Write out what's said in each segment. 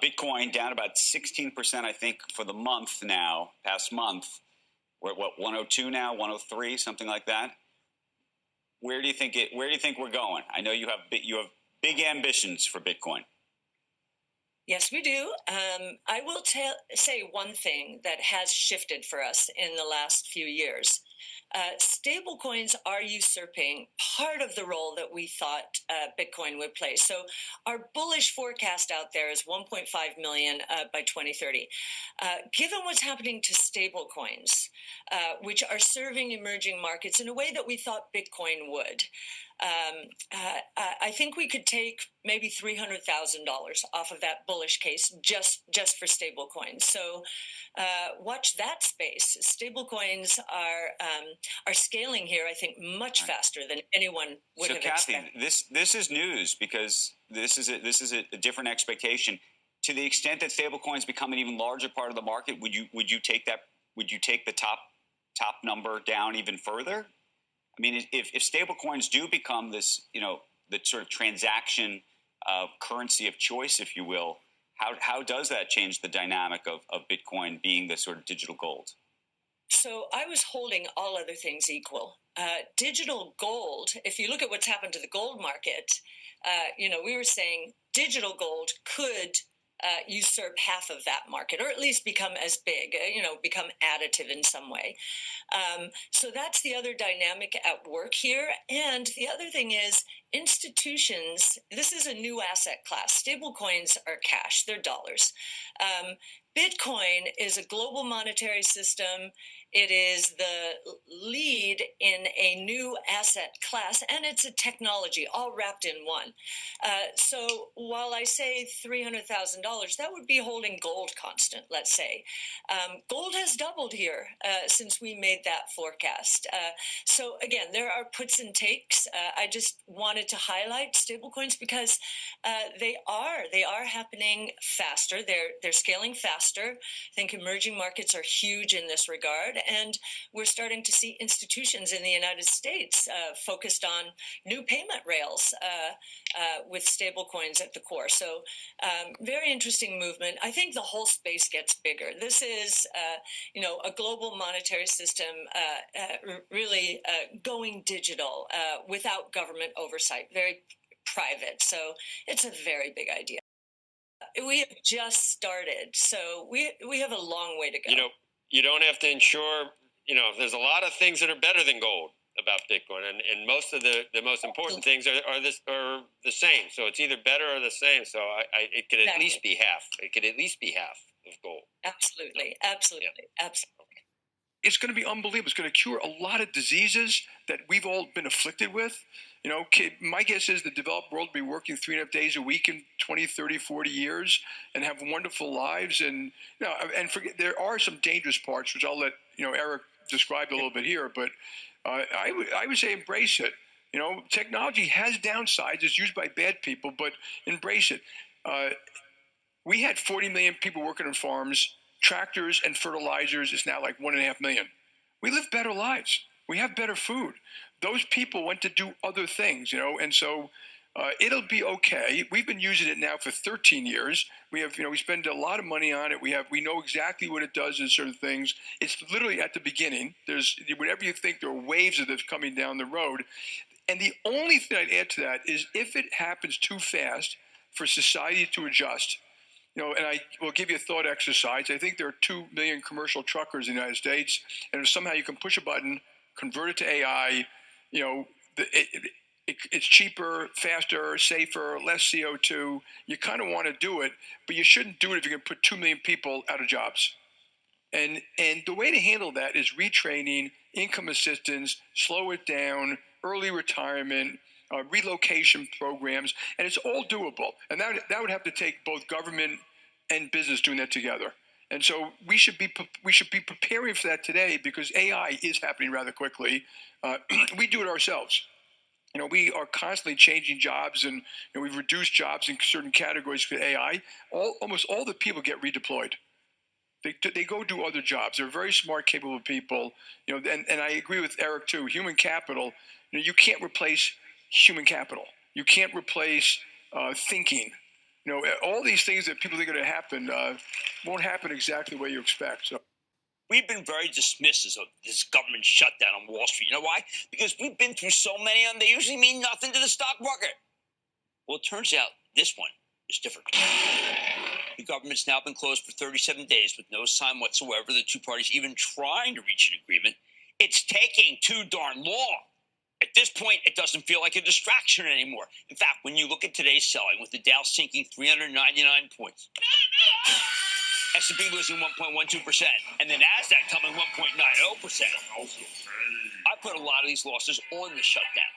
Bitcoin down about 16%, I think, for the month now, past month. We're at what, 102 now, 103, something like that. Where do you think we're going? I know you have big ambitions for Bitcoin. Yes, we do. I will say one thing that has shifted for us in the last few years. Stablecoins are usurping part of the role that we thought Bitcoin would play. So our bullish forecast out there is 1.5 million by 2030. Given what's happening to stablecoins, which are serving emerging markets in a way that we thought Bitcoin would, I think we could take maybe $300,000 off of that bullish case just for stablecoins. So watch that space. Stablecoins are scaling here, I think, much faster than anyone would have expected. So, Kathy, this is news because this is a different expectation. To the extent that stablecoins become an even larger part of the market, would you take that? Would you take the top number down even further? I mean, if stablecoins do become this, the sort of transaction currency of choice, if you will, how does that change the dynamic of Bitcoin being the sort of digital gold? So I was holding all other things equal. Digital gold, if you look at what's happened to the gold market, we were saying digital gold could usurp half of that market, or at least become as big, become additive in some way. So that's the other dynamic at work here. And the other thing is institutions, this is a new asset class. Stablecoins are cash, they're dollars. Bitcoin is a global monetary system. It is the lead in a new asset class, and it's a technology all wrapped in one. So while I say $300,000, that would be holding gold constant, let's say. Gold has doubled here since we made that forecast. So again, there are puts and takes. I just wanted to highlight stablecoins because they are happening faster. They're scaling faster. I think emerging markets are huge in this regard, and we're starting to see institutions in the United States focused on new payment rails with stablecoins at the core. So very interesting movement. I think the whole space gets bigger. This is, a global monetary system really going digital without government oversight, very private. So it's a very big idea. We have just started, so we have a long way to go. You don't have to ensure, there's a lot of things that are better than gold about Bitcoin, and most of the most important things are the same. So it's either better or the same. So it could at least be half. It could at least be half of gold. Absolutely. It's going to be unbelievable. It's going to cure a lot of diseases that we've all been afflicted with. My guess is the developed world will be working 3.5 days a week in 20, 30, 40 years and have wonderful lives. And, there are some dangerous parts, which I'll let, Eric describe a little bit here. But I would say embrace it. Technology has downsides. It's used by bad people, but embrace it. We had 40 million people working on farms. Tractors and fertilizers is now like 1.5 million. We live better lives. We have better food. Those people went to do other things, and so it'll be okay. We've been using it now for 13 years. We have, we spend a lot of money on it. We know exactly what it does in certain things. It's literally at the beginning. There's whenever you think there are waves of this coming down the road. And the only thing I'd add to that is if it happens too fast for society to adjust, and I will give you a thought exercise. I think there are 2 million commercial truckers in the United States, and if somehow you can push a button, convert it to AI, it's cheaper, faster, safer, less CO2. You kind of want to do it, but you shouldn't do it if you're going to put 2 million people out of jobs. And the way to handle that is retraining, income assistance, slow it down, early retirement, relocation programs, and it's all doable. And that would have to take both government and business doing that together. And so we should be preparing for that today because AI is happening rather quickly. We do it ourselves. We are constantly changing jobs, and we've reduced jobs in certain categories with AI. Almost all the people get redeployed. They go do other jobs. They're very smart, capable people. And I agree with Eric too. Human capital. You can't replace human capital. You can't replace thinking. All these things that people think are going to happen won't happen exactly the way you expect. So. We've been very dismissive of this government shutdown on Wall Street. You know why? Because we've been through so many of them, they usually mean nothing to the stock market. Well, it turns out this one is different. The government's now been closed for 37 days with no sign whatsoever of the two parties even trying to reach an agreement. It's taking too darn long. At this point, it doesn't feel like a distraction anymore. In fact, when you look at today's selling, with the Dow sinking 399 points, S&P losing 1.12%, and the NASDAQ coming 1.90%. I put a lot of these losses on the shutdown,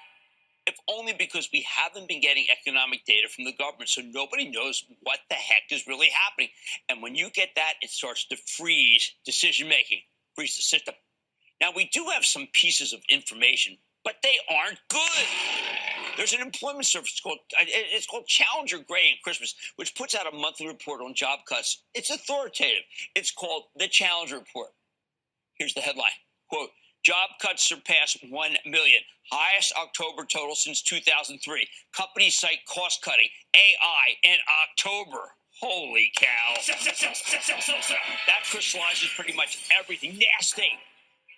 if only because we haven't been getting economic data from the government, so nobody knows what the heck is really happening. And when you get that, it starts to freeze decision-making, freeze the system. Now, we do have some pieces of information, but they aren't good. There's an employment service called Challenger Gray and Christmas, which puts out a monthly report on job cuts. It's authoritative. It's called the Challenger Report. Here's the headline, quote, job cuts surpass 1 million, highest October total since 2003. Companies cite cost cutting, AI in October. Holy cow. That crystallizes pretty much everything. Nasty.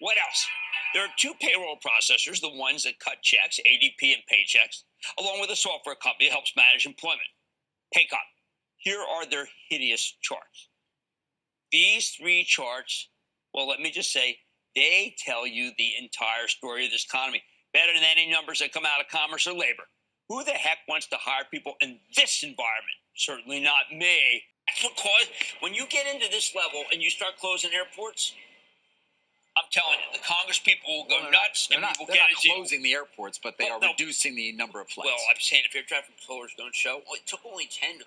What else? There are two payroll processors, the ones that cut checks, ADP and Paychecks, along with a software company that helps manage employment, Paycom. Here are their hideous charts. These three charts, well, let me just say, they tell you the entire story of this economy better than any numbers that come out of commerce or labor. Who the heck wants to hire people in this environment? Certainly not me. That's what caused, when you get into this level and you start closing airports, I'm telling you, the Congress people will go nuts, and people they're get not closing the airports, but they are reducing the number of flights. Well, I'm saying if air traffic controllers don't show, well, it took only 10 to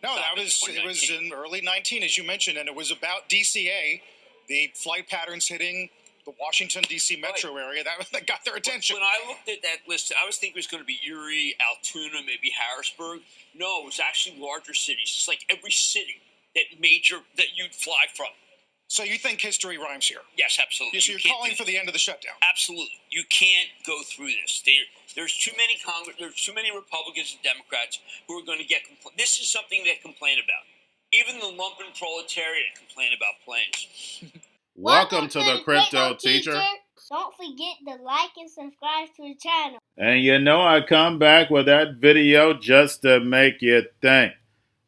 No, it was in early 19, as you mentioned, and it was about DCA, the flight patterns hitting the Washington, D.C. metro area. That got their attention. When I looked at that list, I was thinking it was going to be Erie, Altoona, maybe Harrisburg. No, it was actually larger cities. It's like every city that you'd fly from. So you think history rhymes here? Yes, absolutely. So you're calling for the end of the shutdown? Absolutely. You can't go through this. There's too many There's too many Republicans and Democrats who are going to get this is something they complain about. Even the lumpen proletariat complain about planes. Welcome to the Crypto Teacher. Don't forget to like and subscribe to the channel. And I come back with that video just to make you think.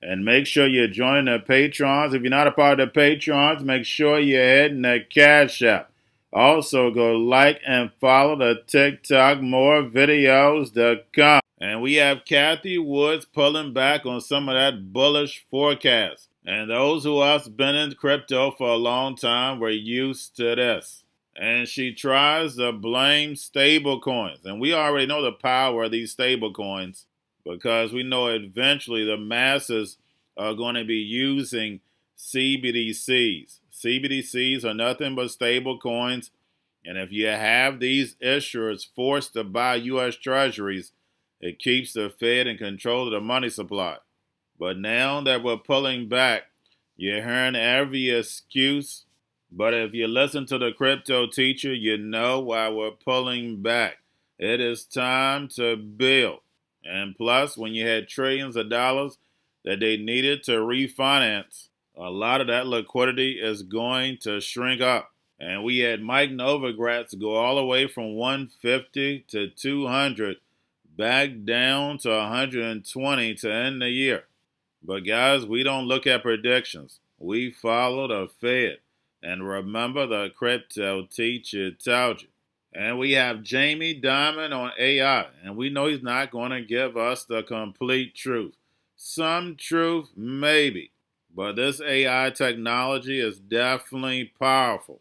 And make sure you're joining the Patrons. If you're not a part of the Patrons, make sure you're hitting the Cash App. Also, go like and follow the TikTok. More videos to come. And we have Kathy Woods pulling back on some of that bullish forecast. And those who have been in crypto for a long time were used to this. And she tries to blame stablecoins. And we already know the power of these stablecoins, because we know eventually the masses are going to be using CBDCs. CBDCs are nothing but stable coins, and if you have these issuers forced to buy U.S. Treasuries, it keeps the Fed in control of the money supply. But now that we're pulling back, you're hearing every excuse. But if you listen to the Crypto Teacher, you know why we're pulling back. It is time to build. And plus, when you had trillions of dollars that they needed to refinance, a lot of that liquidity is going to shrink up. And we had Mike Novogratz go all the way from 150 to 200, back down to 120 to end the year. But guys, we don't look at predictions. We follow the Fed. And remember, the Crypto Teacher told you. And we have Jamie Dimon on AI, and we know he's not going to give us the complete truth. Some truth, maybe, but this AI technology is definitely powerful.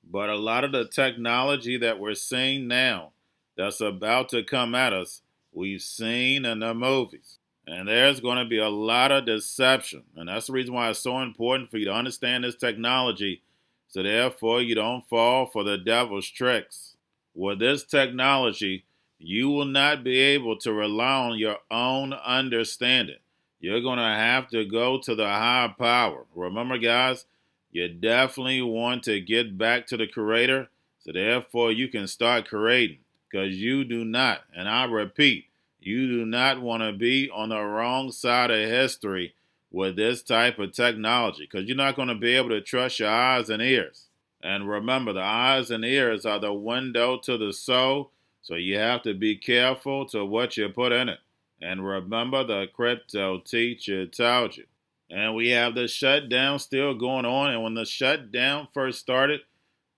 But a lot of the technology that we're seeing now that's about to come at us, we've seen in the movies. And there's going to be a lot of deception, and that's the reason why it's so important for you to understand this technology, so therefore you don't fall for the devil's tricks. With this technology, you will not be able to rely on your own understanding. You're going to have to go to the higher power. Remember, guys, you definitely want to get back to the creator, so therefore you can start creating, because you do not, and I repeat, You do not want to be on the wrong side of history with this type of technology because you're not going to be able to trust your eyes and ears. And remember, the eyes and ears are the window to the soul, so you have to be careful to what you put in it. And remember, the crypto teacher told you. And we have the shutdown still going on. And when the shutdown first started,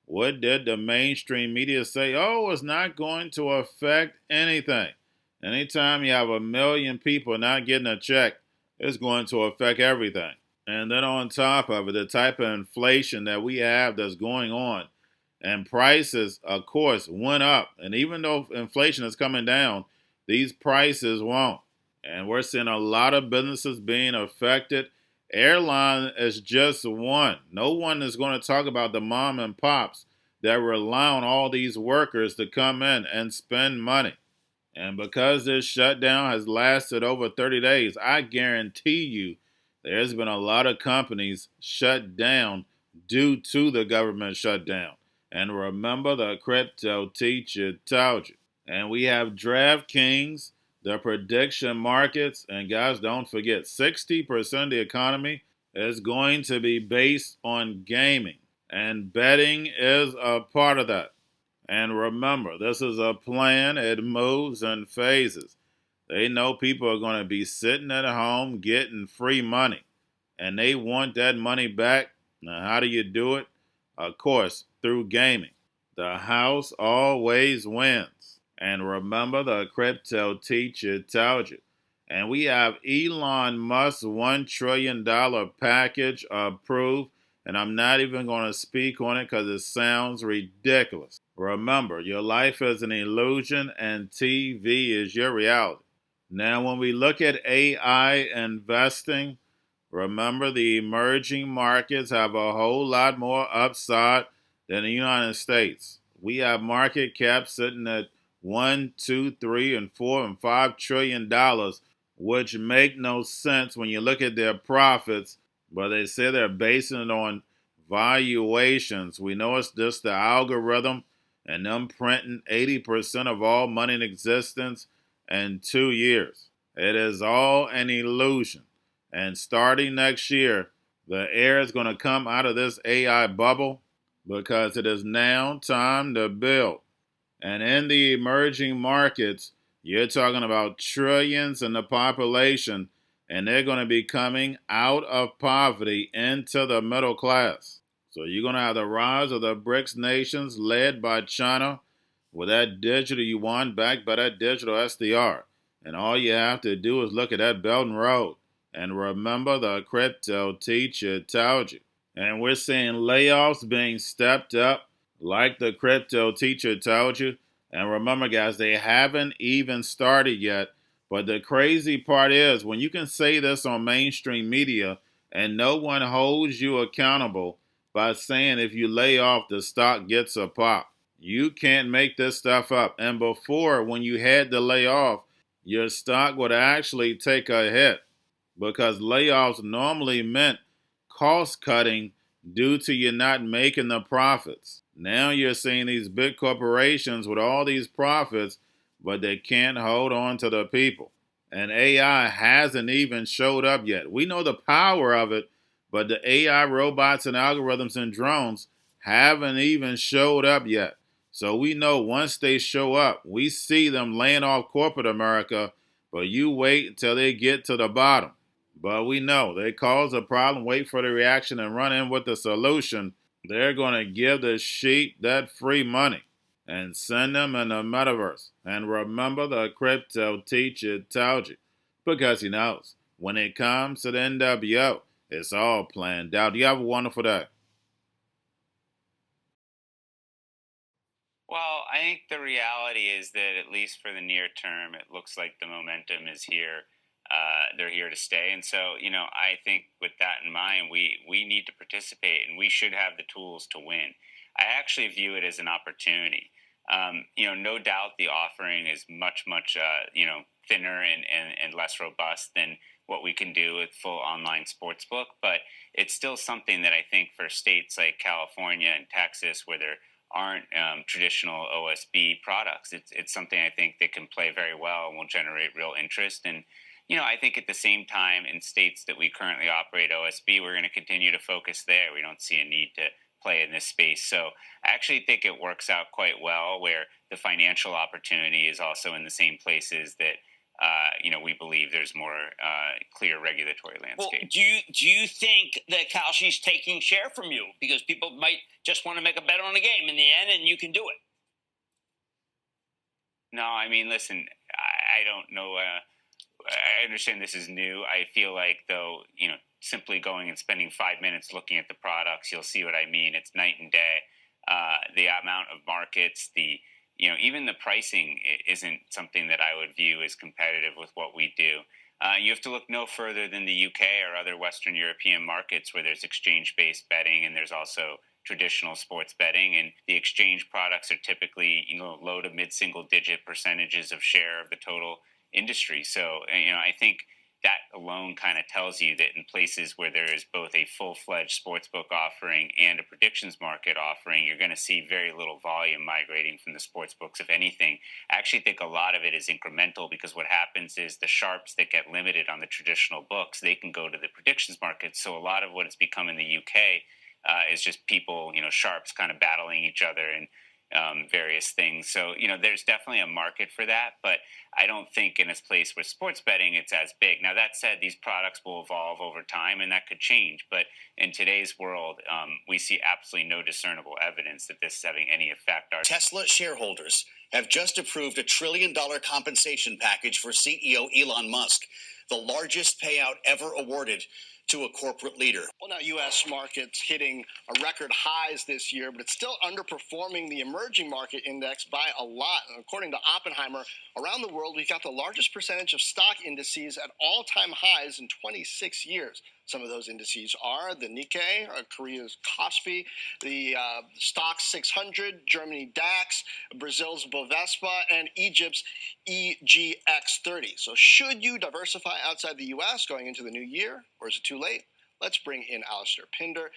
what did the mainstream media say? Oh, it's not going to affect anything. Anytime you have 1 million people not getting a check, it's going to affect everything. And then on top of it, the type of inflation that we have that's going on, and prices, of course, went up. And even though inflation is coming down, these prices won't. And we're seeing a lot of businesses being affected. Airline is just one. No one is going to talk about the mom and pops that rely on all these workers to come in and spend money. And because this shutdown has lasted over 30 days, I guarantee you there's been a lot of companies shut down due to the government shutdown. And remember, the crypto teacher told you. And we have DraftKings, the prediction markets. And guys, don't forget, 60% of the economy is going to be based on gaming. And betting is a part of that. And remember, this is a plan. It moves in phases. They know people are going to be sitting at home getting free money. And they want that money back. Now, how do you do it? Of course, through gaming. The house always wins. And remember, the crypto teacher told you. And we have Elon Musk's $1 trillion package approved. And I'm not even going to speak on it because it sounds ridiculous. Remember, your life is an illusion and TV is your reality. Now, when we look at AI investing, remember the emerging markets have a whole lot more upside than the United States. We have market caps sitting at $1, $2, $3, and $4, and $5 trillion, which make no sense when you look at their profits. But they say they're basing it on valuations. We know it's just the algorithm and them printing 80% of all money in existence in 2 years. It is all an illusion. And starting next year, the air is going to come out of this AI bubble because it is now time to build. And in the emerging markets, you're talking about trillions in the population, and they're going to be coming out of poverty into the middle class. So you're going to have the rise of the BRICS nations led by China with that digital yuan backed by that digital SDR. And all you have to do is look at that Belt and Road. And remember, the crypto teacher told you. And we're seeing layoffs being stepped up like the crypto teacher told you. And remember, guys, they haven't even started yet. But the crazy part is when you can say this on mainstream media and no one holds you accountable by saying if you lay off, the stock gets a pop. You can't make this stuff up. And before, when you had to lay off, your stock would actually take a hit because layoffs normally meant cost cutting due to you not making the profits. Now you're seeing these big corporations with all these profits, but they can't hold on to the people. And AI hasn't even showed up yet. We know the power of it, but the AI robots and algorithms and drones haven't even showed up yet. So we know once they show up, we see them laying off corporate America, but you wait until they get to the bottom. But we know they cause a problem, wait for the reaction, and run in with the solution. They're going to give the sheep that free money and send them in the metaverse. And remember, the crypto teacher told you because he knows when it comes to the NWO, it's all planned out. You have a wonderful day. Well, I think the reality is that at least for the near term, it looks like the momentum is here. They're here to stay. And so, I think with that in mind, we need to participate and we should have the tools to win. I actually view it as an opportunity. No doubt the offering is much, thinner and less robust than what we can do with full online sportsbook. But it's still something that I think for states like California and Texas, where they're aren't traditional OSB products. It's something I think that can play very well and will generate real interest. And I think at the same time, in states that we currently operate OSB, we're going to continue to focus there. We don't see a need to play in this space. So I actually think it works out quite well, where the financial opportunity is also in the same places that we believe there's more clear regulatory landscape. Well, do you think that Kalshi's taking share from you because people might just want to make a bet on a game in the end, and you can do it? No, I mean, listen, I don't know. I understand this is new. I feel like, though, simply going and spending 5 minutes looking at the products, you'll see what I mean. It's night and day. The amount of markets, even the pricing isn't something that I would view as competitive with what we do. You have to look no further than the UK or other Western European markets where there's exchange-based betting, and there's also traditional sports betting. And the exchange products are typically, low to mid-single-digit percentages of share of the total industry. So, I think that alone kind of tells you that in places where there is both a full-fledged sportsbook offering and a predictions market offering, you're going to see very little volume migrating from the sportsbooks. If anything, I actually think a lot of it is incremental, because what happens is the sharps that get limited on the traditional books, they can go to the predictions market. So a lot of what it's become in the UK is just people, sharps kind of battling each other and various things. So, there's definitely a market for that, but I don't think in a place with sports betting it's as big. Now, that said, these products will evolve over time, and that could change. But in today's world, we see absolutely no discernible evidence that this is having any effect. Tesla shareholders have just approved $1 trillion compensation package for CEO Elon Musk, the largest payout ever awarded to a corporate leader. Well, now U.S. markets hitting a record highs this year, but it's still underperforming the emerging market index by a lot. And according to Oppenheimer, around the world, we've got the largest percentage of stock indices at all-time highs in 26 years. Some of those indices are the Nikkei, Korea's Kospi, the Stoxx 600, Germany DAX, Brazil's Bovespa, and Egypt's EGX30. So should you diversify outside the U.S. going into the new year, or is it too late? Let's bring in Alistair Pinder,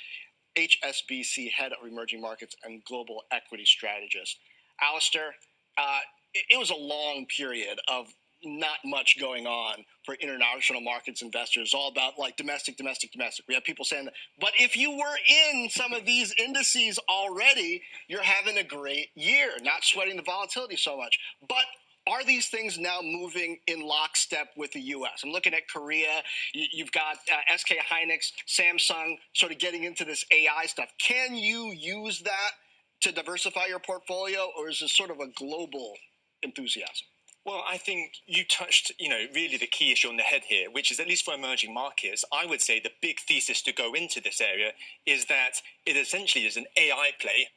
HSBC Head of Emerging Markets and Global Equity Strategist. Alistair, it was a long period of not much going on for international markets investors, all about like domestic. We have people saying that. But if you were in some of these indices already, you're having a great year, not sweating the volatility so much. But are these things now moving in lockstep with the U.S.? I'm looking at Korea. You've got SK Hynix, Samsung sort of getting into this AI stuff. Can you use that to diversify your portfolio, or is this sort of a global enthusiasm? Well, I think you touched, really the key issue on the head here, which is, at least for emerging markets, I would say the big thesis to go into this area is that it essentially is an AI play,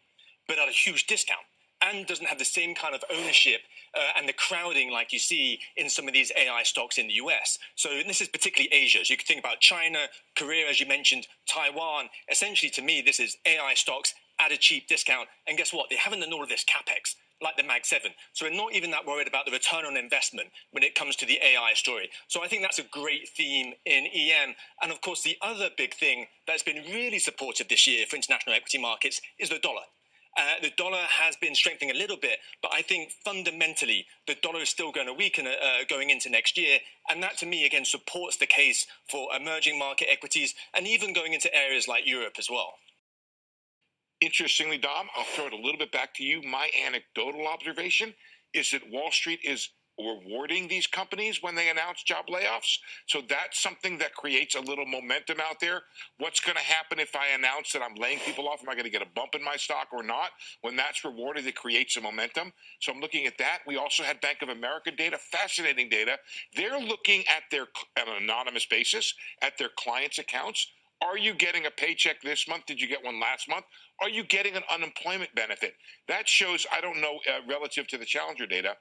but at a huge discount, and doesn't have the same kind of ownership and the crowding like you see in some of these AI stocks in the US. So this is particularly Asia. So you could think about China, Korea, as you mentioned, Taiwan. Essentially, to me, this is AI stocks at a cheap discount. And guess what? They haven't done all of this capex like the Mag 7. So we're not even that worried about the return on investment when it comes to the AI story. So I think that's a great theme in EM. And of course, the other big thing that's been really supportive this year for international equity markets is the dollar. The dollar has been strengthening a little bit, but I think fundamentally the dollar is still going to weaken going into next year. And that, to me, again, supports the case for emerging market equities and even going into areas like Europe as well. Interestingly, Dom, I'll throw it a little bit back to you. My anecdotal observation is that Wall Street is rewarding these companies when they announce job layoffs. So that's something that creates a little momentum out there. What's going to happen if I announce that I'm laying people off? Am I going to get a bump in my stock or not? When that's rewarded, it creates a momentum. So I'm looking at that. We also had Bank of America data, fascinating data. They're looking at on an anonymous basis, at their clients' accounts. Are you getting a paycheck this month? Did you get one last month? Are you getting an unemployment benefit? That shows, I don't know, relative to the Challenger data,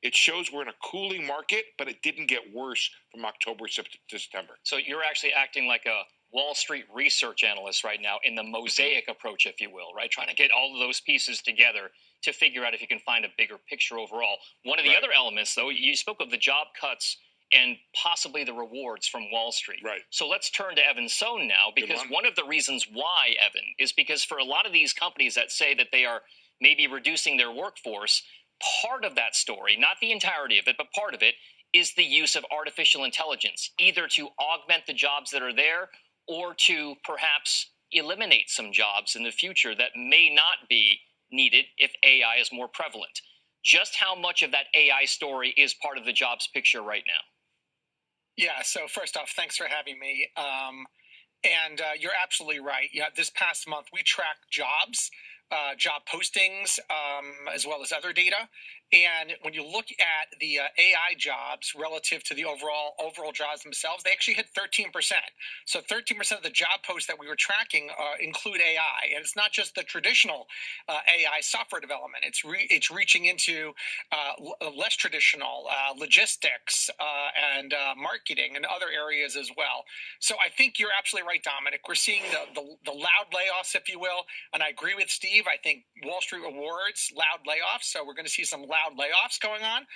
it shows we're in a cooling market, but it didn't get worse from October to September. So you're actually acting like a Wall Street research analyst right now in the mosaic approach, if you will, right? Trying to get all of those pieces together to figure out if you can find a bigger picture overall. One of the other elements, though, you spoke of the job cuts and possibly the rewards from Wall Street. Right. So let's turn to Evan Sohn now, because one of the reasons why, Evan, is because for a lot of these companies that say that they are maybe reducing their workforce, part of that story, not the entirety of it, but part of it, is the use of artificial intelligence, either to augment the jobs that are there or to perhaps eliminate some jobs in the future that may not be needed if AI is more prevalent. Just how much of that AI story is part of the jobs picture right now? Yeah, so first off, thanks for having me. And you're absolutely right. Yeah, this past month, we tracked jobs, job postings, as well as other data. And when you look at the AI jobs relative to the overall jobs themselves, they actually hit 13%. So 13% of the job posts that we were tracking include AI, and it's not just the traditional AI software development. It's reaching into less traditional logistics and marketing and other areas as well. So I think you're absolutely right, Dominic. We're seeing the loud layoffs, if you will, and I agree with Steve. I think Wall Street rewards loud layoffs, so we're going to see some loud layoffs going on,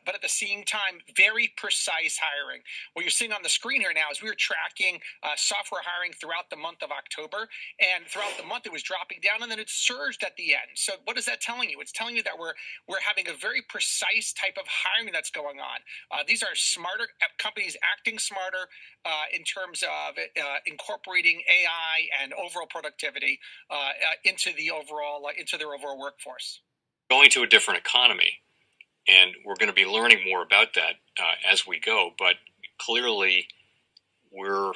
but at the same time, very precise hiring. What you're seeing on the screen here now is we were tracking software hiring throughout the month of October, and throughout the month it was dropping down, and then it surged at the end. So what is that telling you? It's telling you that we're having a very precise type of hiring that's going on. These are smarter companies acting smarter in terms of incorporating AI and overall productivity into their overall workforce. Going to a different economy, and we're going to be learning more about that as we go. But clearly, we're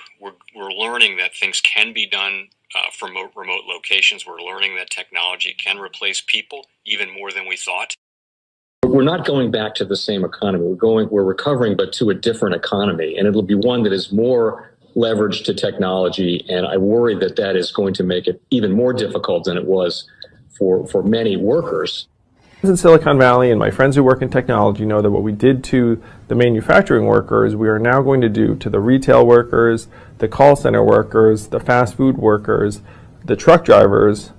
learning that things can be done from remote locations. We're learning that technology can replace people even more than we thought. We're not going back to the same economy. We're recovering, but to a different economy, and it'll be one that is more leveraged to technology. And I worry that is going to make it even more difficult than it was for many workers. In Silicon Valley, and my friends who work in technology know that what we did to the manufacturing workers, we are now going to do to the retail workers, the call center workers, the fast food workers, the truck drivers,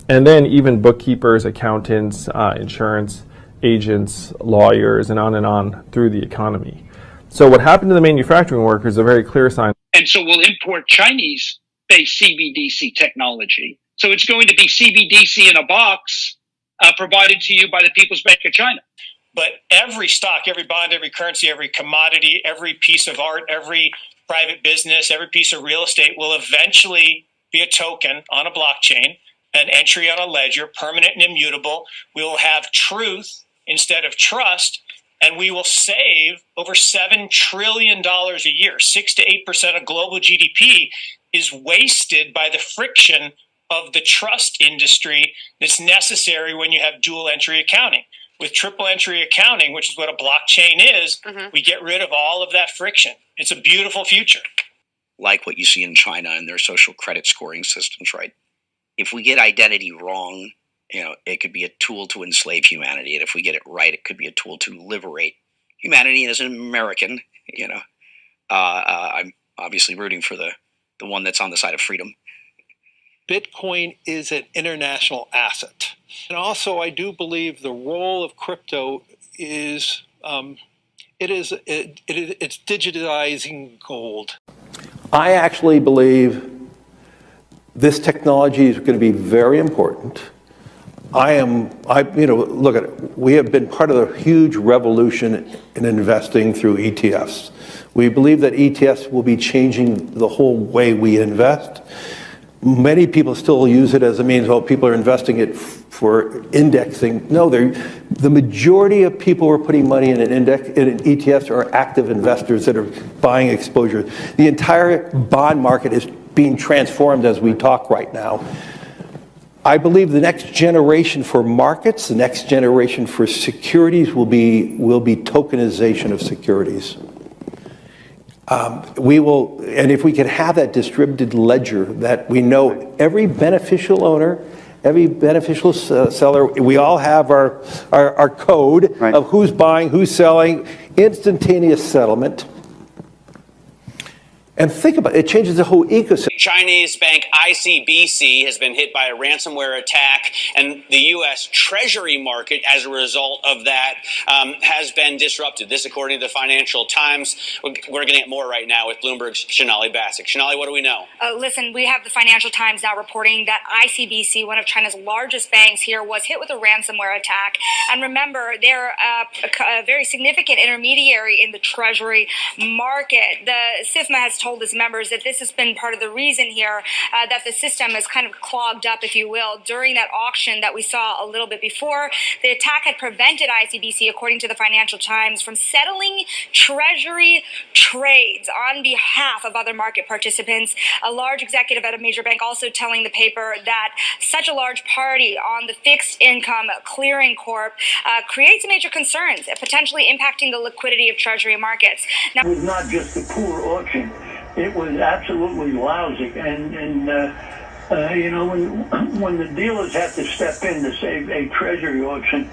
and then even bookkeepers, accountants, insurance agents, lawyers, and on through the economy. So what happened to the manufacturing workers is a very clear sign. And so we'll import Chinese-based CBDC technology. So it's going to be CBDC in a box provided to you by the People's Bank of China. But every stock, every bond, every currency, every commodity, every piece of art, every private business, every piece of real estate will eventually be a token on a blockchain, an entry on a ledger, permanent and immutable. We will have truth instead of trust, and we will save over $7 trillion a year. 6 to 8% of global GDP is wasted by the friction of the trust industry that's necessary when you have dual entry accounting. With triple entry accounting, which is what a blockchain is, we get rid of all of that friction. It's a beautiful future. Like what you see in China and their social credit scoring systems, right? If we get identity wrong, it could be a tool to enslave humanity. And if we get it right, it could be a tool to liberate humanity. And as an American, I'm obviously rooting for the one that's on the side of freedom. Bitcoin is an international asset. And also, I do believe the role of crypto is it's digitizing gold. I actually believe this technology is going to be very important. Look at it. We have been part of the huge revolution in investing through ETFs. We believe that ETFs will be changing the whole way we invest. Many people still use it as a means, people are investing it for indexing. No, the majority of people who are putting money in ETFs are active investors that are buying exposure. The entire bond market is being transformed as we talk right now. I believe the next generation for markets, the next generation for securities will be tokenization of securities. And if we can have that distributed ledger that we know every beneficial owner, every beneficial seller, we all have our code of who's buying, who's selling, instantaneous settlement. And think about it, it changes the whole ecosystem. Chinese bank ICBC has been hit by a ransomware attack, and the U.S. Treasury market, as a result of that, has been disrupted. This, according to the Financial Times. We're going to get more right now with Bloomberg's Shonali Bassick. Shonali, what do we know? Listen, we have the Financial Times now reporting that ICBC, one of China's largest banks here, was hit with a ransomware attack. And remember, they're a very significant intermediary in the Treasury market. The SIFMA has told its members that this has been part of the reason here that the system is kind of clogged up, if you will, during that auction that we saw a little bit before. The attack had prevented ICBC, according to the Financial Times, from settling Treasury trades on behalf of other market participants. A large executive at a major bank also telling the paper that such a large party on the fixed income clearing corp creates major concerns, potentially impacting the liquidity of Treasury markets. Now, it was not just a poor auction. It was absolutely lousy. And you know, when the dealers have to step in to save a Treasury auction,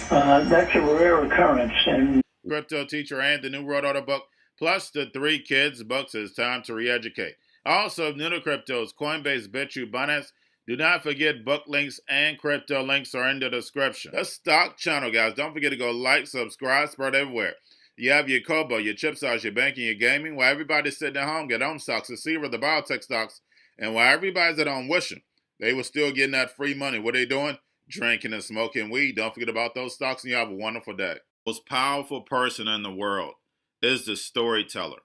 that's a rare occurrence. And Cryptoteacher and the new World Order book, plus the 3 kids books. It's time to re-educate. Also, new to cryptos, Coinbase, Bitrue, Binance. Do not forget book links and crypto links are in the description. The stock channel, guys. Don't forget to go like, subscribe, spread everywhere. You have your Kobo, your chip stocks, your banking, your gaming. While everybody's sitting at home, get home stocks, the Seaver, the biotech stocks. And while everybody's at home wishing, they were still getting that free money. What are they doing? Drinking and smoking weed. Don't forget about those stocks, and you have a wonderful day. The most powerful person in the world is the storyteller.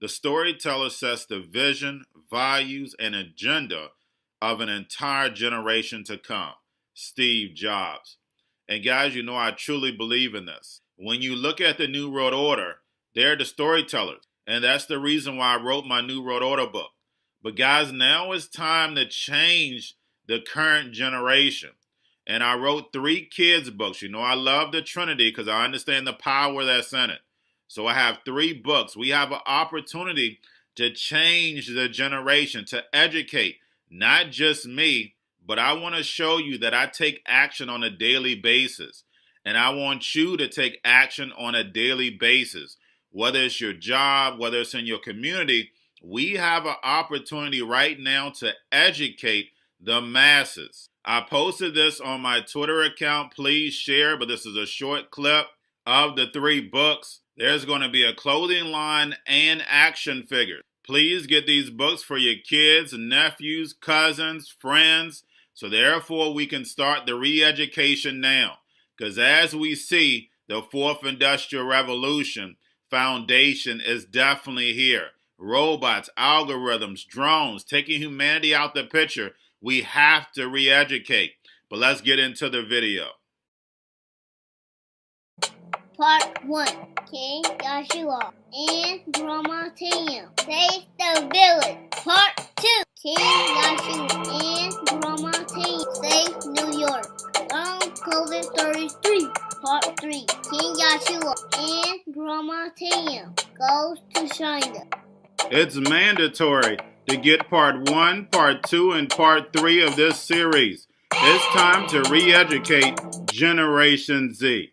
The storyteller sets the vision, values, and agenda of an entire generation to come. Steve Jobs. And guys, you know I truly believe in this. When you look at the New World Order, they're the storytellers. And that's the reason why I wrote my New World Order book. But guys, now it's time to change the current generation. And I wrote 3 kids books. You know I love the Trinity because I understand the power that's in it. So I have 3 books. We have an opportunity to change the generation, to educate, not just me, but I want to show you that I take action on a daily basis. And I want you to take action on a daily basis. Whether it's your job, whether it's in your community, we have an opportunity right now to educate the masses. I posted this on my Twitter account. Please share, but this is a short clip of the 3 books. There's going to be a clothing line and action figures. Please get these books for your kids, nephews, cousins, friends, so therefore we can start the re-education now. Because as we see, the 4th Industrial Revolution foundation is definitely here. Robots, algorithms, drones, taking humanity out the picture. We have to re-educate. But let's get into the video. Part 1. King Joshua and Grandma Tam save the village. Part 2. King Joshua and Grandma Tam save New York from COVID 33. Part 3. King Joshua and Grandma Tam goes to China. It's mandatory to get part 1, part 2, and part 3 of this series. It's time to re-educate Generation Z.